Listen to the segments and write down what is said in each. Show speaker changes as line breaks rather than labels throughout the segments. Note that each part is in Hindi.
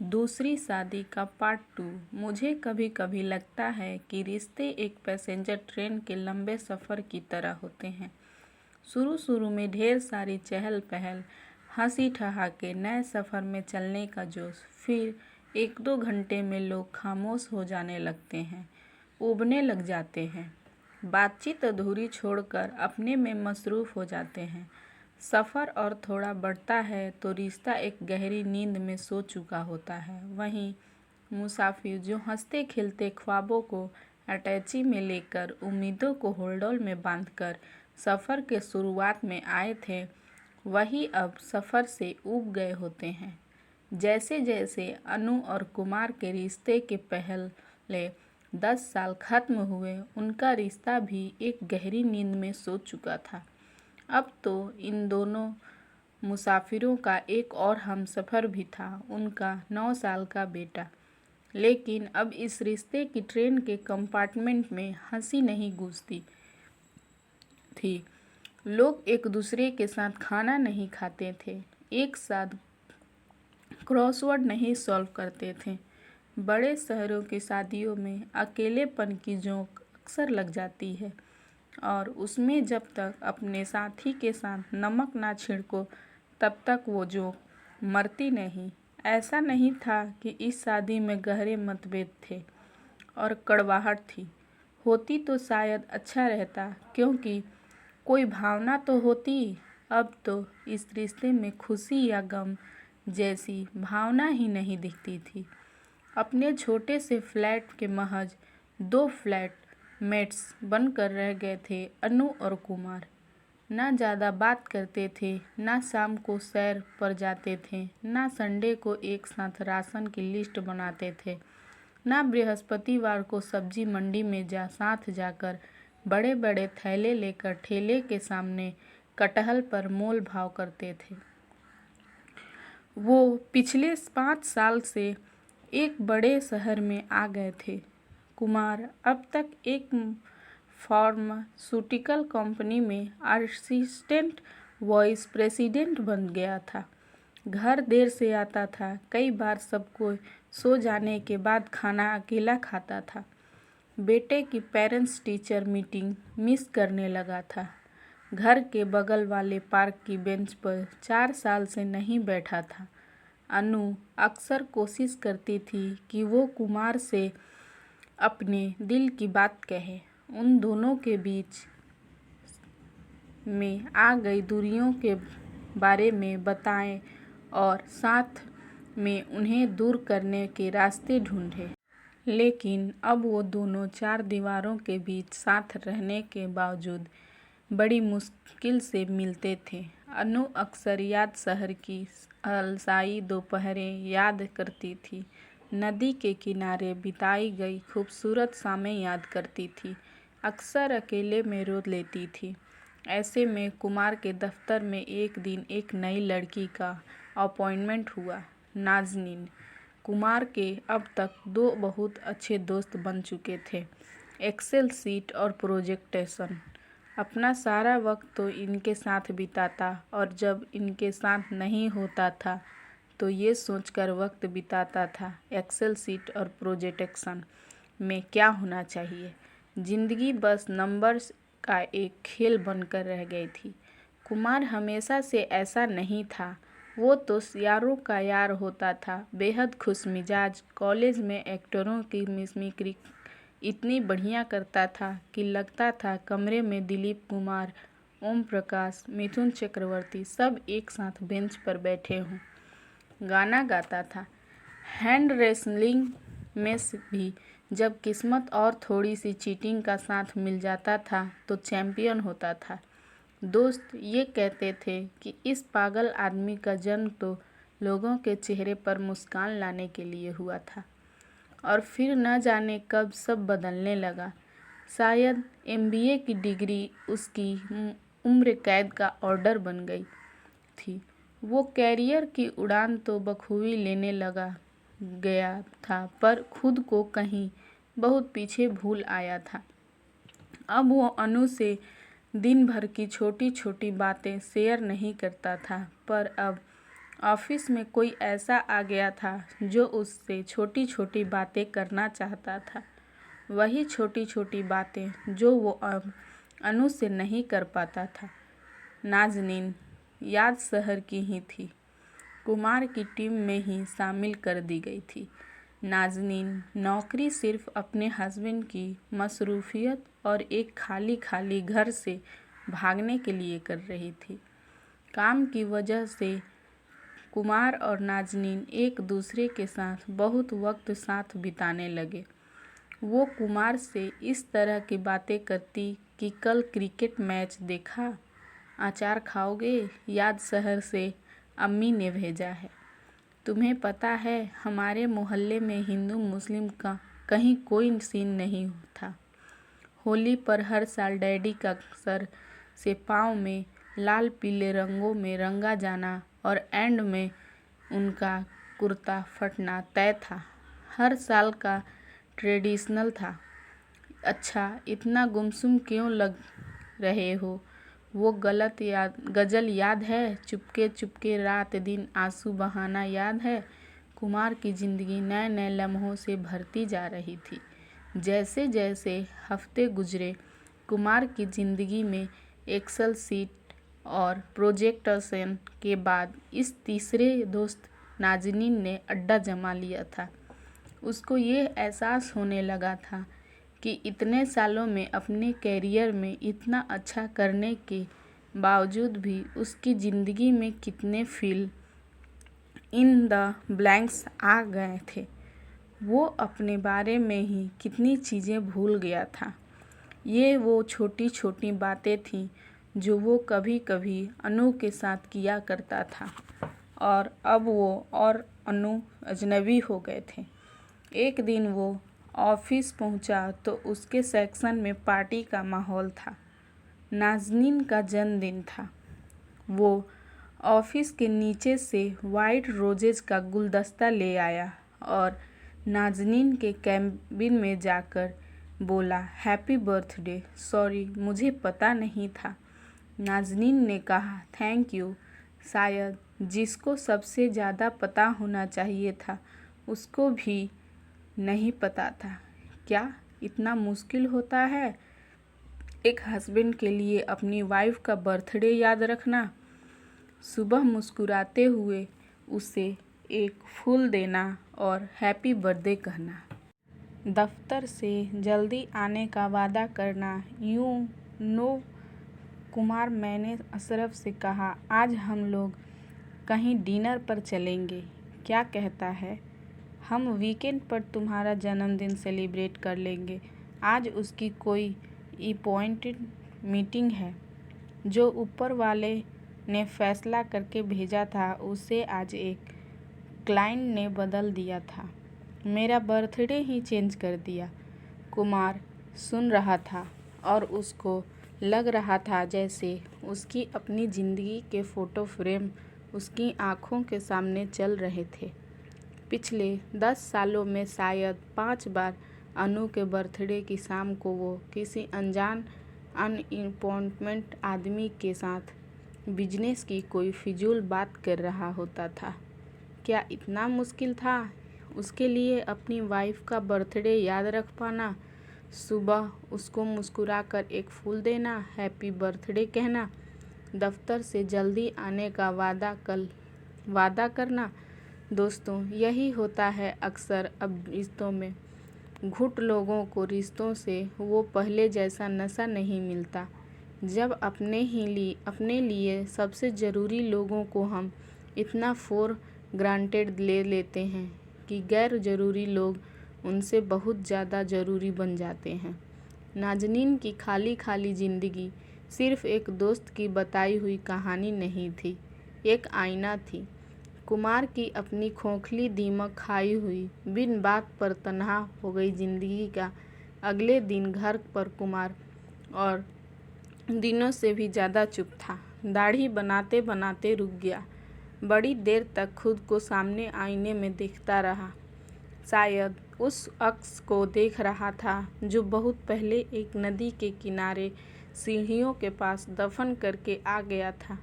दूसरी शादी का पार्ट 2। मुझे कभी कभी लगता है कि रिश्ते एक पैसेंजर ट्रेन के लंबे सफ़र की तरह होते हैं। शुरू शुरू में ढेर सारी चहल पहल, हंसी ठहाके, नए सफ़र में चलने का जोश। फिर 1-2 घंटे में लोग खामोश हो जाने लगते हैं, ऊबने लग जाते हैं, बातचीत अधूरी छोड़कर अपने में मसरूफ़ हो जाते हैं। सफ़र और थोड़ा बढ़ता है तो रिश्ता एक गहरी नींद में सो चुका होता है। वहीं मुसाफिर जो हंसते खेलते ख्वाबों को अटैची में लेकर, उम्मीदों को होल्डोल में बांधकर सफ़र के शुरुआत में आए थे, वही अब सफ़र से ऊब गए होते हैं। जैसे जैसे अनु और कुमार के रिश्ते के पहले 10 साल खत्म हुए, उनका रिश्ता भी एक गहरी नींद में सो चुका था। अब तो इन दोनों मुसाफिरों का एक और हमसफ़र भी था, उनका 9 साल का बेटा। लेकिन अब इस रिश्ते की ट्रेन के कंपार्टमेंट में हंसी नहीं गूंजती थी। लोग एक दूसरे के साथ खाना नहीं खाते थे, एक साथ क्रॉसवर्ड नहीं सॉल्व करते थे। बड़े शहरों की शादियों में अकेलेपन की जोंक अक्सर लग जाती है, और उसमें जब तक अपने साथी के साथ नमक ना छिड़को तब तक वो जोंक मरती नहीं। ऐसा नहीं था कि इस शादी में गहरे मतभेद थे और कड़वाहट थी। होती तो शायद अच्छा रहता, क्योंकि कोई भावना तो होती। अब तो इस रिश्ते में खुशी या गम जैसी भावना ही नहीं दिखती थी। अपने छोटे से फ्लैट के महज 2 फ्लैट मेट्स बनकर रह गए थे अनु और कुमार। ना ज़्यादा बात करते थे, ना शाम को सैर पर जाते थे, ना संडे को एक साथ राशन की लिस्ट बनाते थे, ना बृहस्पतिवार को सब्जी मंडी में साथ जाकर बड़े बड़े थैले लेकर ठेले के सामने कटहल पर मोल भाव करते थे। वो पिछले 5 साल से एक बड़े शहर में आ गए थे। कुमार अब तक एक फार्मास्यूटिकल कंपनी में असिस्टेंट वाइस प्रेसिडेंट बन गया था। घर देर से आता था, कई बार सबको सो जाने के बाद खाना अकेला खाता था। बेटे की पेरेंट्स टीचर मीटिंग मिस करने लगा था। घर के बगल वाले पार्क की बेंच पर 4 साल से नहीं बैठा था। अनु अक्सर कोशिश करती थी कि वो कुमार से अपने दिल की बात कहे, उन दोनों के बीच में आ गई दूरियों के बारे में बताए और साथ में उन्हें दूर करने के रास्ते ढूंढे। लेकिन अब वो दोनों 4 दीवारों के बीच साथ रहने के बावजूद बड़ी मुश्किल से मिलते थे। अनु अक्सर याद शहर की अलसाई दोपहरें याद करती थी, नदी के किनारे बिताई गई खूबसूरत शामें याद करती थी, अक्सर अकेले में रो लेती थी। ऐसे में कुमार के दफ्तर में एक दिन एक नई लड़की का अपॉइंटमेंट हुआ, नाज़नीन। कुमार के अब तक 2 बहुत अच्छे दोस्त बन चुके थे, एक्सेल सीट और प्रेजेंटेशन। अपना सारा वक्त तो इनके साथ बिताता, और जब इनके साथ नहीं होता था तो ये सोचकर वक्त बिताता था एक्सेल सीट और प्रेजेंटेशन में क्या होना चाहिए। जिंदगी बस नंबर्स का एक खेल बनकर रह गई थी। कुमार हमेशा से ऐसा नहीं था। वो तो यारों का यार होता था, बेहद खुश मिजाज, कॉलेज में एक्टरों की मिमिक्री इतनी बढ़िया करता था कि लगता था कमरे में दिलीप कुमार, ओम प्रकाश, मिथुन चक्रवर्ती सब एक साथ बेंच पर बैठे हों। गाना गाता था। हैंड रेसलिंग में भी जब किस्मत और थोड़ी सी चीटिंग का साथ मिल जाता था तो चैंपियन होता था। दोस्त ये कहते थे कि इस पागल आदमी का जन्म तो लोगों के चेहरे पर मुस्कान लाने के लिए हुआ था, और फिर न जाने कब सब बदलने लगा। शायद MBA की डिग्री उसकी उम्र कैद का ऑर्डर बन गई थी। वो कैरियर की उड़ान तो बखूबी लेने लगा गया था, पर खुद को कहीं बहुत पीछे भूल आया था। अब वो अनु से दिन भर की छोटी छोटी बातें शेयर नहीं करता था, पर अब ऑफिस में कोई ऐसा आ गया था जो उससे छोटी छोटी बातें करना चाहता था, वही छोटी छोटी बातें जो वो अनु से नहीं कर पाता था। नाज़नीन याद शहर की ही थी, कुमार की टीम में ही शामिल कर दी गई थी। नाज़नीन नौकरी सिर्फ अपने हस्बैंड की मसरूफियत और एक खाली खाली घर से भागने के लिए कर रही थी। काम की वजह से कुमार और नाज़नीन एक दूसरे के साथ बहुत वक्त साथ बिताने लगे। वो कुमार से इस तरह की बातें करती कि कल क्रिकेट मैच देखा, अचार खाओगे, याद शहर से अम्मी ने भेजा है। तुम्हें पता है हमारे मोहल्ले में हिंदू मुस्लिम का कहीं कोई सीन नहीं था। होली पर हर साल डैडी का सर से पाँव में लाल पीले रंगों में रंगा जाना और एंड में उनका कुर्ता फटना तय था। हर साल का ट्रेडिशनल था। अच्छा, इतना गुमसुम क्यों लग रहे हो? वो गज़ल याद है? चुपके चुपके रात दिन आंसू बहाना याद है? कुमार की ज़िंदगी नए नए लम्हों से भरती जा रही थी। जैसे जैसे हफ्ते गुजरे, कुमार की ज़िंदगी में एक्सेल सीट और प्रोजेक्टेशन के बाद इस तीसरे दोस्त नाज़नीन ने अड्डा जमा लिया था। उसको ये एहसास होने लगा था कि इतने सालों में अपने कैरियर में इतना अच्छा करने के बावजूद भी उसकी ज़िंदगी में कितने फिल इन द ब्लैंक्स आ गए थे। वो अपने बारे में ही कितनी चीज़ें भूल गया था। ये वो छोटी छोटी बातें थीं जो वो कभी कभी अनु के साथ किया करता था और अब वो और अनु अजनबी हो गए थे। एक दिन वो ऑफिस पहुंचा तो उसके सेक्शन में पार्टी का माहौल था। नाज़नीन का जन्मदिन था। वो ऑफिस के नीचे से वाइट रोजेज का गुलदस्ता ले आया और नाज़नीन के कैबिन में जाकर बोला, हैप्पी बर्थडे। सॉरी, मुझे पता नहीं था। नाज़नीन ने कहा, थैंक यू। शायद जिसको सबसे ज़्यादा पता होना चाहिए था उसको भी नहीं पता था। क्या इतना मुश्किल होता है एक हस्बैंड के लिए अपनी वाइफ का बर्थडे याद रखना? सुबह मुस्कुराते हुए उसे एक फूल देना और हैप्पी बर्थडे कहना, दफ्तर से जल्दी आने का वादा करना। यूं नो कुमार, मैंने अशरफ से कहा आज हम लोग कहीं डिनर पर चलेंगे, क्या कहता है? हम वीकेंड पर तुम्हारा जन्मदिन सेलिब्रेट कर लेंगे। आज उसकी कोई अपॉइंटेड मीटिंग है। जो ऊपर वाले ने फैसला करके भेजा था उसे आज एक क्लाइंट ने बदल दिया था। मेरा बर्थडे ही चेंज कर दिया। कुमार सुन रहा था और उसको लग रहा था जैसे उसकी अपनी ज़िंदगी के फ़ोटो फ्रेम उसकी आँखों के सामने चल रहे थे। पिछले 10 सालों में शायद 5 बार अनु के बर्थडे की शाम को वो किसी अनजान अनइम्पोर्टेंट आदमी के साथ बिजनेस की कोई फिजूल बात कर रहा होता था। क्या इतना मुश्किल था उसके लिए अपनी वाइफ का बर्थडे याद रख पाना? सुबह उसको मुस्कुराकर एक फूल देना, हैप्पी बर्थडे कहना, दफ्तर से जल्दी आने का वादा करना। दोस्तों, यही होता है अक्सर अब रिश्तों में। घुट लोगों को रिश्तों से वो पहले जैसा नशा नहीं मिलता। जब अपने लिए सबसे ज़रूरी लोगों को हम इतना फॉर ग्रांटेड ले लेते हैं कि गैर ज़रूरी लोग उनसे बहुत ज़्यादा ज़रूरी बन जाते हैं। नाज़नीन की खाली खाली ज़िंदगी सिर्फ़ एक दोस्त की बताई हुई कहानी नहीं थी, एक आईना थी। कुमार की अपनी खोखली दीमक खाई हुई बिन बात पर तन्हा हो गई ज़िंदगी का अगले दिन घर पर कुमार और दिनों से भी ज़्यादा चुप था। दाढ़ी बनाते बनाते रुक गया। बड़ी देर तक खुद को सामने आईने में देखता रहा। शायद उस अक्स को देख रहा था जो बहुत पहले एक नदी के किनारे सीढ़ियों के पास दफन करके आ गया था।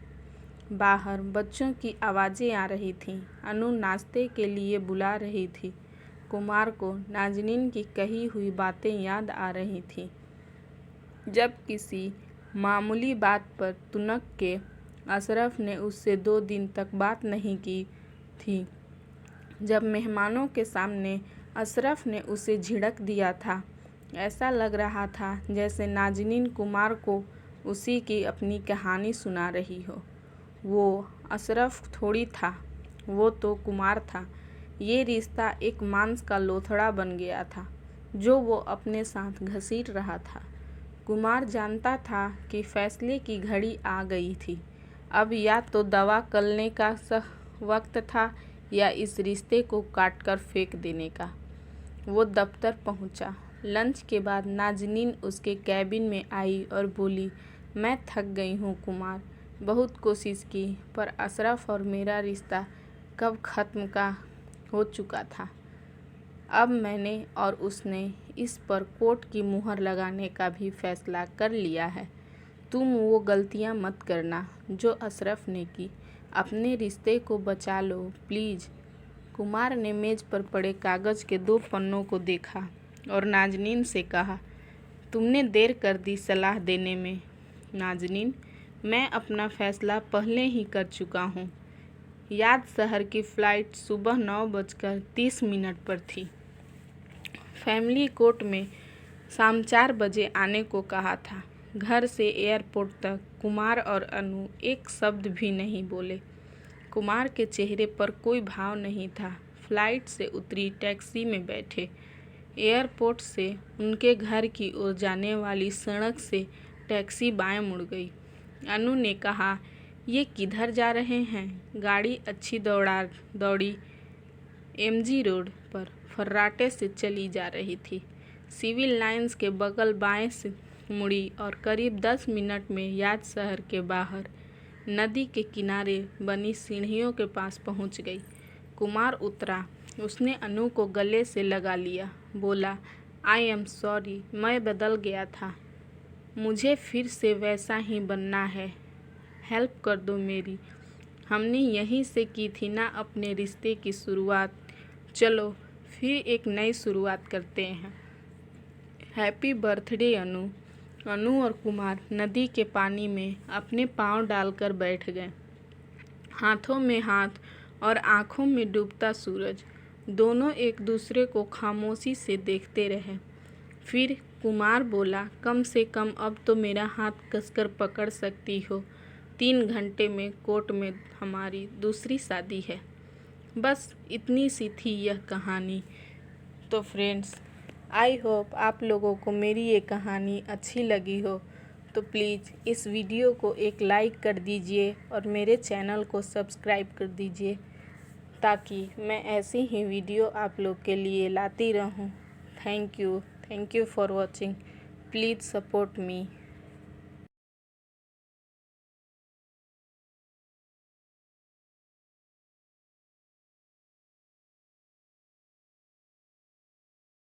बाहर बच्चों की आवाज़ें आ रही थीं। अनु नाश्ते के लिए बुला रही थी। कुमार को नाज़नीन की कही हुई बातें याद आ रही थीं। जब किसी मामूली बात पर तुनक के अशरफ ने उससे 2 दिन तक बात नहीं की थी। जब मेहमानों के सामने अशरफ ने उसे झिड़क दिया था, ऐसा लग रहा था जैसे नाज़नीन कुमार को उसी की अपनी कहानी सुना रही हो। वो अशरफ थोड़ी था, वो तो कुमार था। ये रिश्ता एक मांस का लोथड़ा बन गया था जो वो अपने साथ घसीट रहा था। कुमार जानता था कि फैसले की घड़ी आ गई थी। अब या तो दवा करने का वक्त था या इस रिश्ते को काटकर फेंक देने का। वो दफ्तर पहुंचा। लंच के बाद नाज़नीन उसके कैबिन में आई और बोली, मैं थक गई हूँ कुमार, बहुत कोशिश की पर अशरफ और मेरा रिश्ता कब ख़त्म का हो चुका था। अब मैंने और उसने इस पर कोर्ट की मुहर लगाने का भी फैसला कर लिया है। तुम वो गलतियाँ मत करना जो अशरफ ने की। अपने रिश्ते को बचा लो प्लीज़। कुमार ने मेज़ पर पड़े कागज़ के 2 पन्नों को देखा और नाज़नीन से कहा, तुमने देर कर दी सलाह देने में। नाज़नीन, मैं अपना फ़ैसला पहले ही कर चुका हूँ। याद शहर की फ़्लाइट सुबह 9:30 पर थी। फैमिली कोर्ट में शाम 4 बजे आने को कहा था। घर से एयरपोर्ट तक कुमार और अनु एक शब्द भी नहीं बोले। कुमार के चेहरे पर कोई भाव नहीं था। फ्लाइट से उतरी, टैक्सी में बैठे। एयरपोर्ट से उनके घर की ओर जाने वाली सड़क से टैक्सी बाएं मुड़ गई। अनु ने कहा, ये किधर जा रहे हैं? गाड़ी अच्छी दौड़ी एमजी रोड पर फर्राटे से चली जा रही थी। सिविल लाइंस के बगल बाएं से मुड़ी और करीब 10 मिनट में याद शहर के बाहर नदी के किनारे बनी सीढ़ियों के पास पहुंच गई। कुमार उतरा। उसने अनु को गले से लगा लिया। बोला, आई एम सॉरी, मैं बदल गया था। मुझे फिर से वैसा ही बनना है। हेल्प कर दो मेरी। हमने यहीं से की थी ना अपने रिश्ते की शुरुआत। चलो फिर एक नई शुरुआत करते हैं। हैप्पी बर्थडे अनु। अनु और कुमार नदी के पानी में अपने पांव डालकर बैठ गए। हाथों में हाथ और आंखों में डूबता सूरज। दोनों एक दूसरे को खामोशी से देखते रहे। फिर कुमार बोला, कम से कम अब तो मेरा हाथ कसकर पकड़ सकती हो। 3 घंटे में कोर्ट में हमारी दूसरी शादी है। बस इतनी सी थी यह कहानी। तो फ्रेंड्स, आई होप आप लोगों को मेरी ये कहानी अच्छी लगी हो। तो प्लीज़ इस वीडियो को एक लाइक कर दीजिए और मेरे चैनल को सब्सक्राइब कर दीजिए ताकि मैं ऐसी ही वीडियो आप लोग के लिए लाती रहूं। Thank you for watching. Please support me.